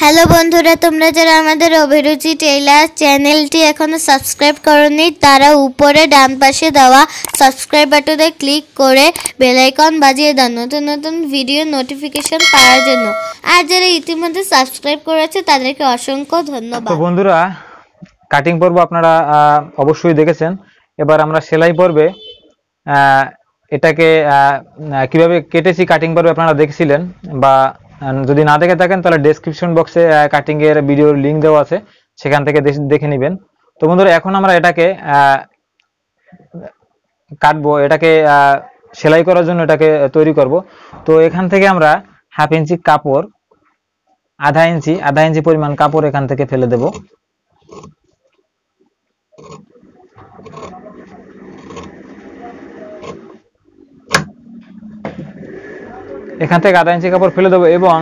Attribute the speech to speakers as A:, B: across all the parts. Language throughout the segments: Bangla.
A: হ্যালো বন্ধুরা, তোমরা যারা আমাদের অভিরুচি টেইলার চ্যানেলটি এখনো সাবস্ক্রাইব করোনি তারা উপরে ডান পাশে দেওয়া সাবস্ক্রাইব বাটনে ক্লিক করে বেল আইকন বাজিয়ে দাও নতুন নতুন ভিডিও নোটিফিকেশন পাওয়ার জন্য। আর যারা ইতিমধ্যে সাবস্ক্রাইব করেছে তাদেরকে অসংখ্য ধন্যবাদ।
B: তো বন্ধুরা, কাটিং পর্ব আপনারা অবশ্যই দেখেছেন। এবার আমরা সেলাই পর্বে এটাকে কিভাবে কেটেছি কাটিং পর্বে আপনারা দেখছিলেন, বা যদি না দেখে থাকেন তাহলে ডেসক্রিপশন বক্সে কাটিং এর ভিডিওর লিংক দেওয়া আছে, সেখান থেকে দেখে নেবেন। তো বন্ধুরা, এখন আমরা এটাকে কাটবো, এটাকে সেলাই করার জন্য এটাকে তৈরি করব। তো এখান থেকে আমরা হাফ ইঞ্চি কাপড়, আধা ইঞ্চি পরিমাণ কাপড় এখান থেকে ফেলে দেব। এখান থেকে আধা ইঞ্চি কাপড় ফেলে দেবো, এবং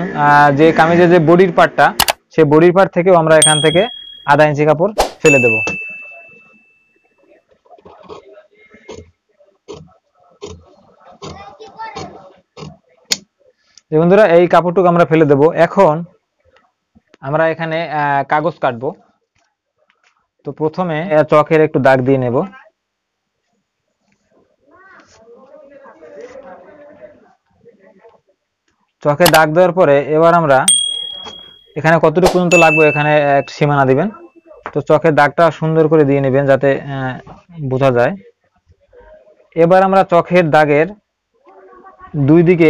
B: যে কামিজের যে বডির পার্টটা, সেই বডির পার্ট থেকেও আমরা এখান থেকে আধা ইঞ্চি কাপড় ফেলে দেব। বন্ধুরা, এই কাপড়টুকু আমরা ফেলে দেব। এখন আমরা এখানে কাগজ কাটবো। তো প্রথমে চকের একটু দাগ দিয়ে নেব। চকে দাগ দেওয়ার পরে এবার আমরা এখানে কতটুকু পর্যন্ত লাগবে এখানে এক সীমানা দিবেন। তো চকের দাগটা সুন্দর করে দিয়ে নেবেন যাতে বোঝা যায়। এবার আমরা চকের দাগের দুই দিকে,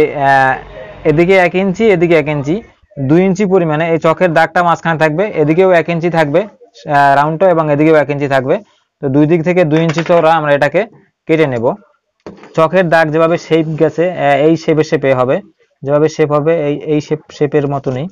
B: এদিকে 1 ইঞ্চি এদিকে 1 ইঞ্চি, 2 ইঞ্চি পরিমাণে এই চকের দাগটা মাঝখানে থাকবে, এদিকেও 1 ইঞ্চি থাকবে রাউন্ডটা, এবং এদিকেও 1 ইঞ্চি থাকবে। তো দুই দিক থেকে 2 ইঞ্চি চওড়া আমরা এটাকে কেটে নেব। চকের দাগ যেভাবে শেপ গেছে এই শেপে হবে, যেভাবে শেপ হবে এই শেপের মতনই।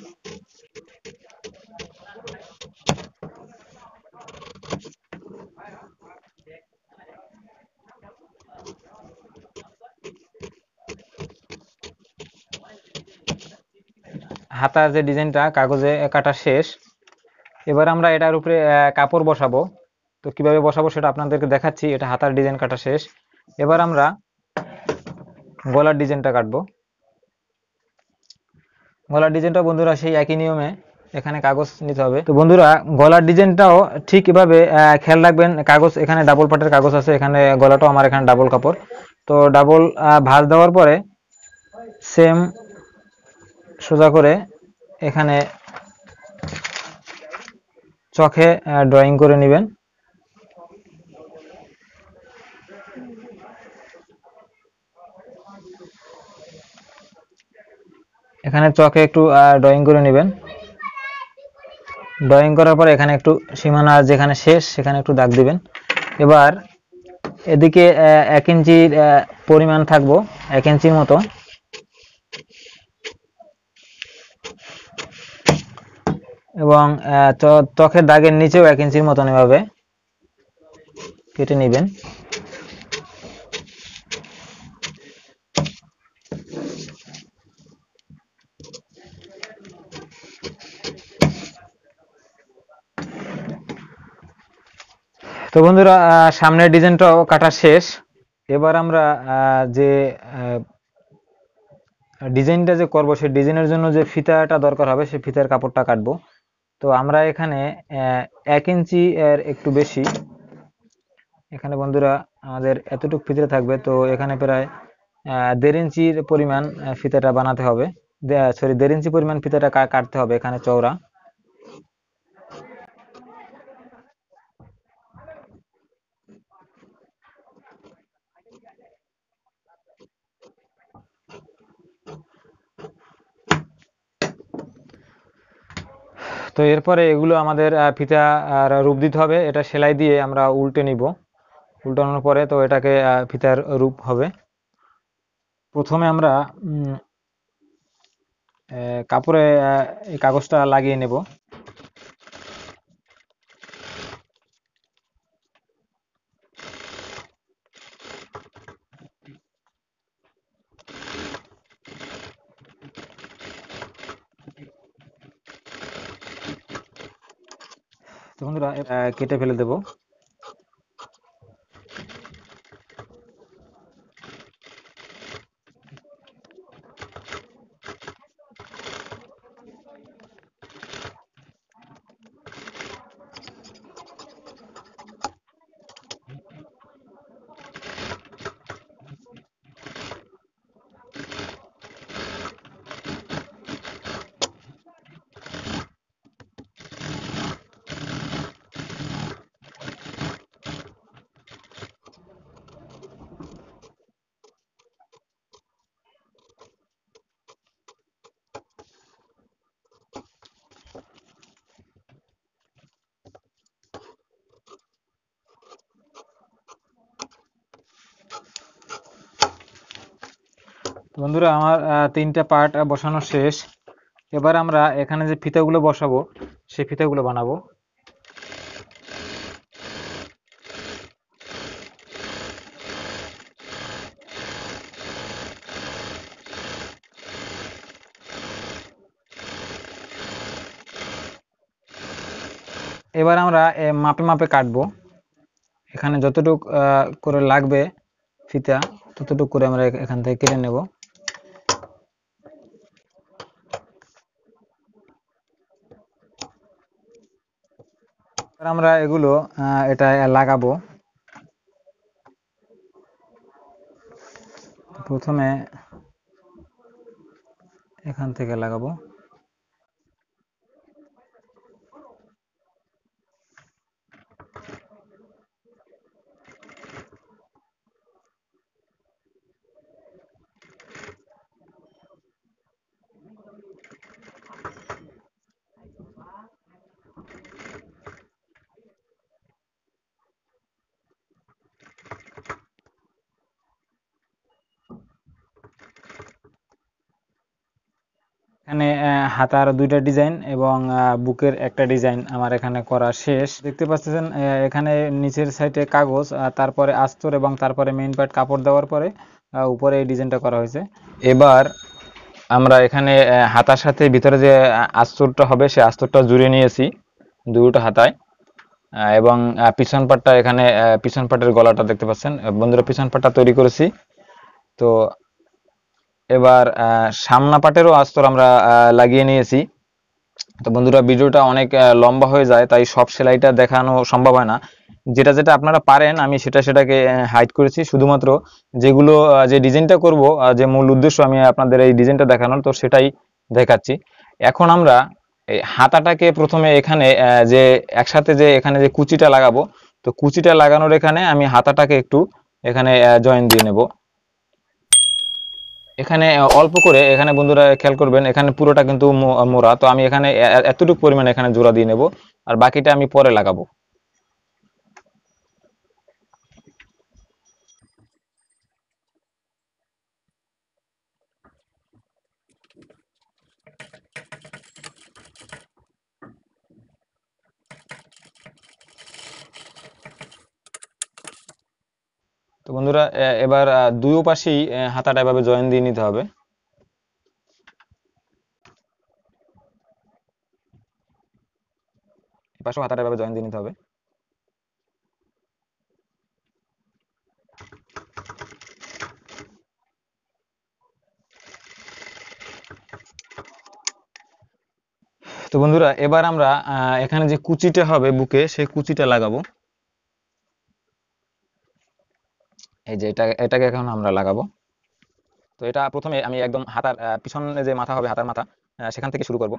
B: হাতার যে ডিজাইনটা কাগজে কাটা শেষ। এবার আমরা এটার উপরে কাপড় বসাবো। তো কিভাবে বসাবো সেটা আপনাদেরকে দেখাচ্ছি। এটা হাতার ডিজাইন কাটা শেষ। এবার আমরা গলার ডিজাইনটা কাটবো। গলার ডিজাইনটা বন্ধুরা সেই একই নিয়মে এখানে কাগজ নিতে হবে। তো বন্ধুরা, গলার ডিজাইনটাও ঠিক এভাবে খেয়াল রাখবেন। কাগজ এখানে ডাবল পাটের কাগজ আছে, এখানে গলাটাও আমার এখানে ডাবল কাপড়। তো ডাবল ভাঁজ দেওয়ার পরে সেম সোজা করে এখানে চোখে ড্রয়িং করে নেবেন। এখানে চোখে একটু ড্রয়িং করে নেবেন। ড্রয়িং করার পরে এখানে একটু সীমানা যেখানে শেষ সেখানে একটু দাগ দিবেন। এবার এদিকে 1 ইঞ্চির পরিমাণ থাকবো, 1 ইঞ্চির মতো। এবং চোখের দাগের নিচেও 1 ইঞ্চির মতন এভাবে কেটে নেবেন। তো বন্ধুরা, সামনের ডিজাইনটাও কাটা শেষ। এবার আমরা যে ডিজাইনটা যে করব সেই ডিজাইনের জন্য যে ফিতাটা দরকার হবে সেই ফিতার কাপড়টা কাটবো। তো আমরা এখানে 1 ইঞ্চি এর একটু বেশি, এখানে বন্ধুরা আমাদের এতটুকু ফিতা থাকবে। তো এখানে প্রায় 1.5 ইঞ্চির পরিমাণ ফিতাটা বানাতে হবে, সরি 1.5 ইঞ্চি পরিমাণ ফিতাটা কাটতে হবে এখানে চওড়া। তো এরপরে এগুলো আমাদের ফিতা রূপ দিতে হবে। এটা সেলাই দিয়ে আমরা উল্টে নিব। উল্টানোর পরে তো এটাকে ফিতার রূপ হবে। প্রথমে আমরা কাপড়ে এই কাগজটা লাগিয়ে নেব। তো বন্ধুরা, কেটে ফেলে দেব। বন্ধুরা আমার 3টা পার্ট বসানো শেষ। এবার আমরা এখানে যে ফিতাগুলো বসাবো সেই ফিতাগুলো বানাবো। এবার আমরা মাপে মাপে কাটবো। এখানে যতটুক করে লাগবে ফিতা ততটুক করে আমরা এখান থেকে কেটে নেব। আমরা এগুলো এটা লাগাবো। প্রথমে এখান থেকে লাগাবো। এখানে হাতার 2টা ডিজাইন এবং বুকের একটা ডিজাইন আমার এখানে করা শেষ। দেখতে পাচ্ছেন এখানে নিচের সাইডে কাগজ, তারপরে আস্তর এবং তারপরে মেইন পার্ট কাপড় দেওয়ার পরে উপরে এই ডিজাইনটা করা হয়েছে। এবার আমরা এখানে হাতার সাথে ভিতরে যে আস্তরটা হবে সেই আস্তরটা জুড়ে নিয়েছি দুটো হাতায়, এবং পিছন পাটটা এখানে পিছন পাটের গলাটা দেখতে পাচ্ছেন বন্ধুরা, পিছন পাটটা তৈরি করেছি। তো এবার সামনা পাটেরও আস্তর আমরা লাগিয়ে নিয়েছি। তো বন্ধুরা ভিডিওটা অনেক লম্বা হয়ে যায়, তাই সব সেলাইটা দেখানো সম্ভব হয় না। যেটা যেটা আপনারা পারেন আমি সেটাকে হাইড করেছি। শুধুমাত্র যেগুলো যে ডিজাইনটা করব, যে মূল উদ্দেশ্য আমি আপনাদের এই ডিজাইনটা দেখানোর, তো সেটাই দেখাচ্ছি। এখন আমরা এই হাতাটাকে প্রথমে এখানে যে একসাথে যে এখানে যে কুচিটা লাগাবো, তো কুচিটা লাগানোর এখানে আমি হাতাটাকে একটু এখানে জয়েন দিয়ে নেব। এখানে অল্প করে, এখানে বন্ধুরা খেয়াল করবেন এখানে পুরোটা কিন্তু মোড়া, তো আমি এখানে এতটুকু পরিমাণে এখানে জোড়া দিয়ে নেব, আর বাকিটা আমি পরে লাগাবো। তো বন্ধুরা এবার দুই পাশেই হাতাটা এভাবে জয়েন দিয়ে নিতে হবে। এপাশেও হাতাটা এভাবে জয়েন দিয়ে নিতে হবে। তো বন্ধুরা এবার আমরা এখানে যে কুচিটা হবে বুকে, সেই কুচিটা লাগাবো। এই যে এটাকে এখন আমরা লাগাবো। তো এটা প্রথমে আমি একদম হাতার পিছনে যে মাথা হবে, হাতার মাথা, সেখান থেকে শুরু করব।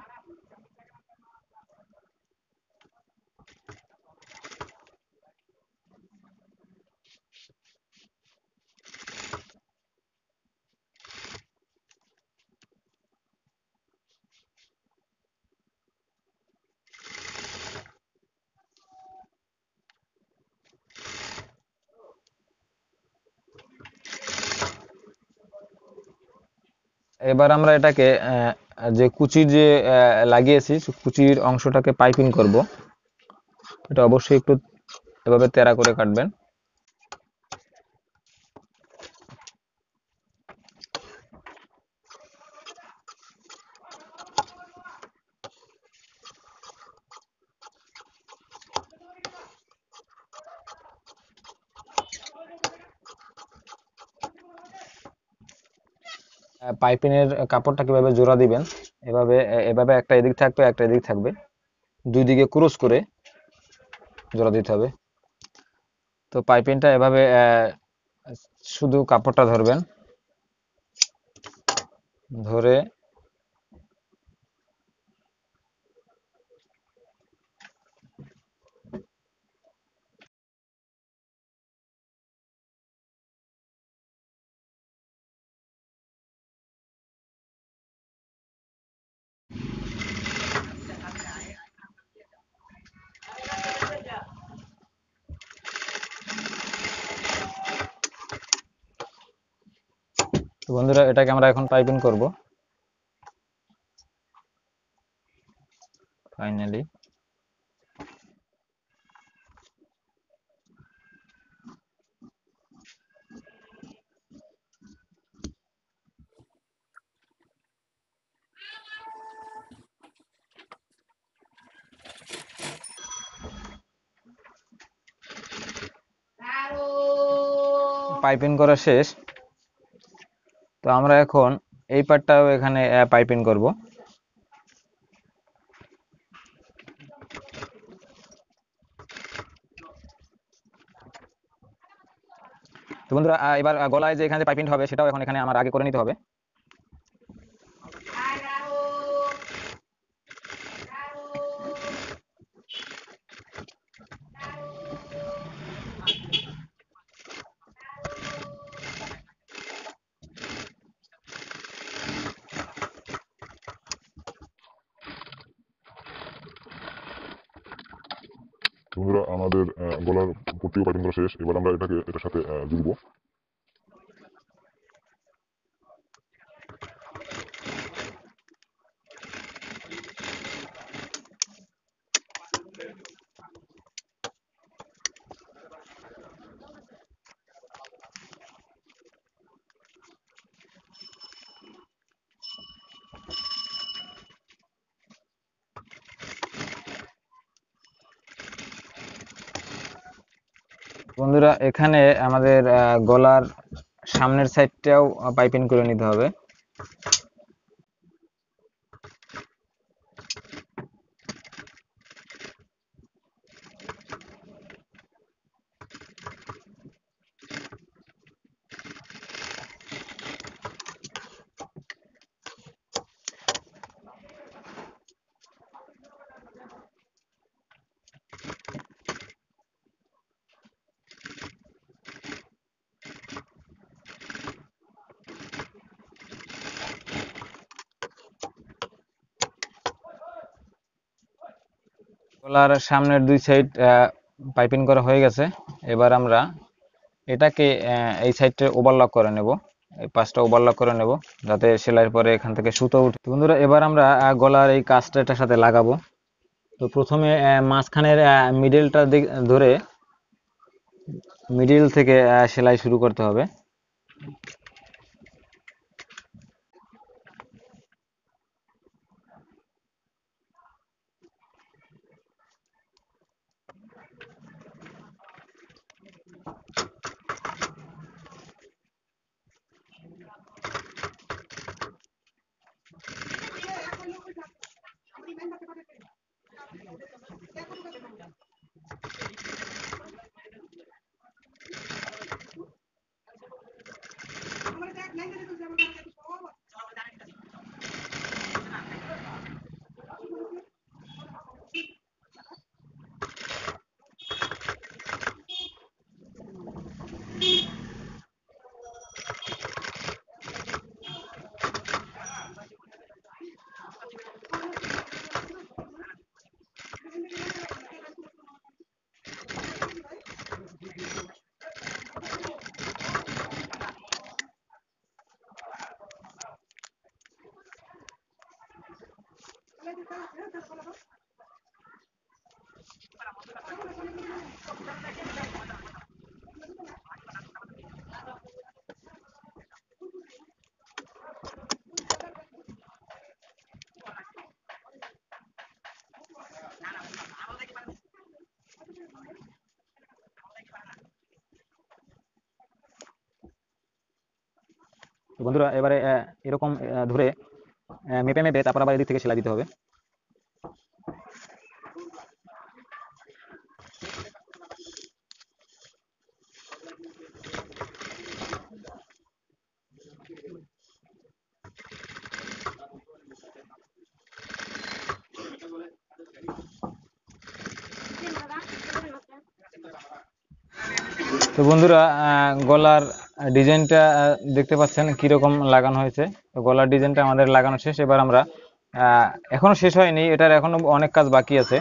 B: এবার আমরা এটাকে যে কুচির যে লাগিয়েছি কুচির অংশটাকে পাইপিং করব। এটা অবশ্যই একটু এভাবে তেড়া করে কাটবেন। পাইপিনের কাপড়টা কিভাবে জোড়া দিবেন, এভাবে এভাবে একটা এদিক থাকবে একটা এদিক থাকবে, দুই দিকে ক্রস করে জোড়া দিতে হবে। তো পাইপিংটা এভাবে শুধু কাপড়টা ধরবেন, ধরে বন্ধুরা এটাকে আমরা এখন পাইপিং করব ফাইনালি। পাইপিং করা শেষ, তো আমরা এখন এই পার্টটাও এখানে পাইপিং করব। তো বন্ধুরা এবার গলায় যে এখানে পাইপিং হবে সেটাও এখন এখানে আমার আগে করে নিতে হবে।
C: বন্ধুরা আমাদের গলার পট্টিও পাইপিং করা শেষ, এবার আমরা এটার সাথে জুড়ব।
B: বন্ধুরা এখানে আমাদের গলার সামনের সাইডটাও পাইপিং করে নিতে হবে। গলার সামনের দুই সাইড পাইপিং করা হয়ে গেছে, এবার আমরা এটাকে এই সাইডে ওভারলক করে নেব, এই পাশটা ওভারলক করে নেব যাতে সেলাইয়ের পরে এখান থেকে সুতো উঠে। বন্ধুরা এবার আমরা গলার এই কাজটা এটার সাথে লাগাবো। তো প্রথমে মাঝখানের মিডলটা ধরে মিডল থেকে সেলাই শুরু করতে হবে। বন্ধুরা এবারে এরকম ধরে মেপে মেপে তারপর আবার এদিক থেকে সেলাই দিতে হবে। তো বন্ধুরা গলার ডিজাইনটা দেখতে পাচ্ছেন কিরকম লাগানো হয়েছে। তো গলার ডিজাইনটা আমাদের লাগানো শেষ, এবার আমরা এখনো শেষ হয়নি, এটার এখনো অনেক কাজ বাকি আছে।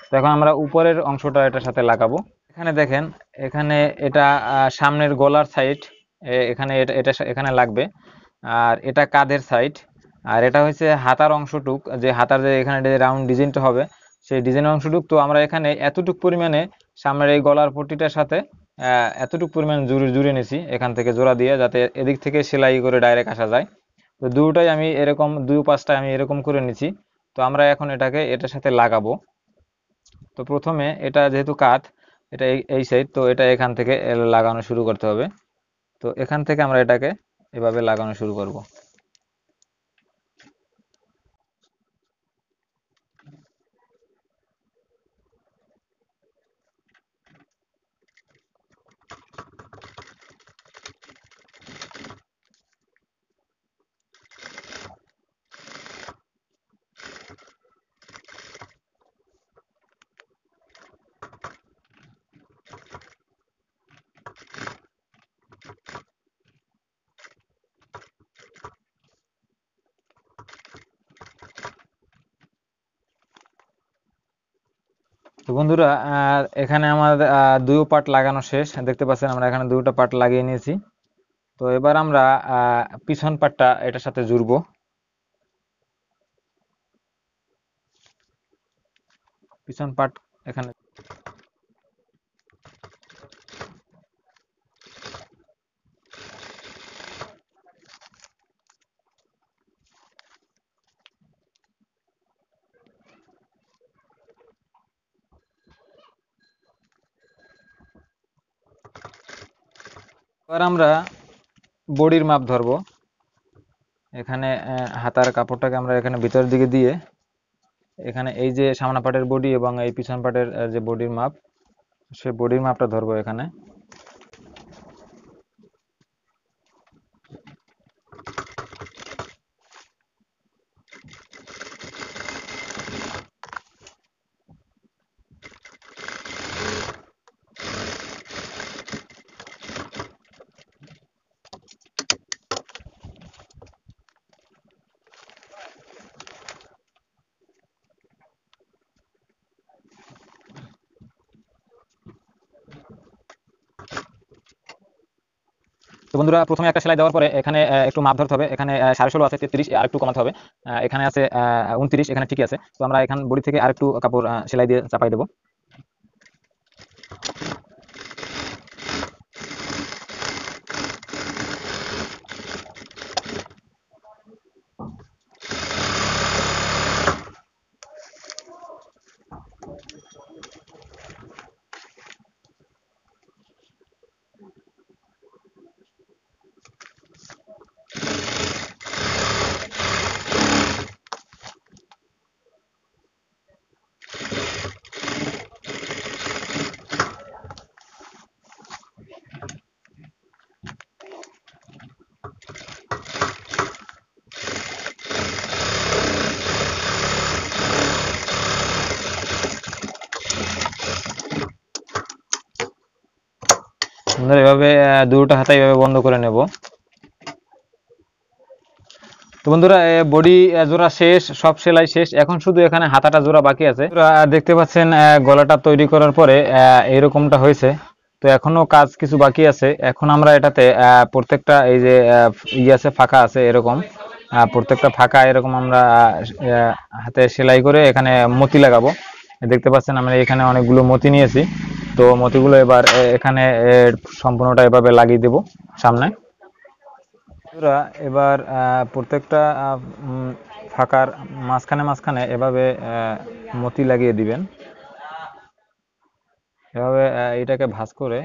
B: তো এখন আমরা উপরের অংশটা এটার সাথে লাগাবো। এখানে দেখেন, এখানে এটা সামনের গলার সাইড, এখানে এটা এখানে লাগবে। আর এটা কাঁধের সাইড, আর এটা হচ্ছে হাতার অংশটুক, যে হাতার যে এখানে যে রাউন্ড ডিজাইনটা হবে সেই ডিজাইন অংশটুক। তো আমরা এখানে এতটুক পরিমাণে সামনের এই গলার পট্টিটার সাথে এতটুক পরিমাণ জুড়ে নিছি এখান থেকে জোড়া দিয়ে, যাতে এদিক থেকে সেলাই করে ডাইরেক্ট আসা যায়। তো দুটাই আমি এরকম দুই পাশটায় আমি এরকম করে নিছি। তো আমরা এখন এটাকে এটার সাথে লাগাবো। তো প্রথমে এটা যেহেতু কাঁধ, এটা এই সাইড, তো এটা এখান থেকে লাগানো শুরু করতে হবে। তো এখান থেকে আমরা এটাকে এভাবে লাগানো শুরু করব। তো বন্ধুরা, এখানে আমার দুই পার্ট লাগানো শেষ, দেখতে পাচ্ছেন আমরা এখানে দুটো পার্ট লাগিয়ে নিয়েছি। তো এবার আমরা পিছন পার্টটা এটার সাথে জুড়বো। পিছন পার্ট এখানে এবার আমরা বডির মাপ ধরবো। এখানে হাতার কাপড়টাকে আমরা এখানে ভিতরের দিকে দিয়ে এখানে এই যে সামনা পাটের বডি এবং এই পিছন পাটের যে বডির মাপ, সে বডির মাপটা ধরবো এখানে। তো বন্ধুরা, প্রথমে একটা সেলাই দেওয়ার পরে এখানে একটু মাপ ধরতে হবে। এখানে 16.5 আছে, 33 আর একটু কমাতে হবে। এখানে আছে 29, এখানে ঠিকই আছে। তো আমরা এখান বডি থেকে আরেকটু কাপড় সেলাই দিয়ে চাপাই দেবো। বন্ধুরা, এভাবে দুটো হাতা এভাবে বন্ধ করে নেব। তো বন্ধুরা, বডি জোড়া শেষ, সব সেলাই শেষ, এখন শুধু এখানে হাতাটা জোড়া বাকি আছে। দেখতে পাচ্ছেন গলাটা তৈরি করার পরে এইরকমটা হয়েছে। তো এখনো কাজ কিছু বাকি আছে। এখন আমরা এটাতে প্রত্যেকটা এই যে আছে ফাঁকা আছে এরকম, প্রত্যেকটা ফাঁকা এরকম আমরা হাতে সেলাই করে এখানে মতি লাগাবো। দেখতে পাচ্ছেন আমরা এখানে অনেকগুলো মতি নিয়েছি। তো মতিগুলো এবার এখানে সম্পূর্ণটা এভাবে লাগিয়ে দেব সামনে। এবার প্রত্যেকটা ফাঁকার মাঝখানে মাঝখানে এভাবে মতি লাগিয়ে দিবেন। এভাবে এটাকে ভাঁজ করে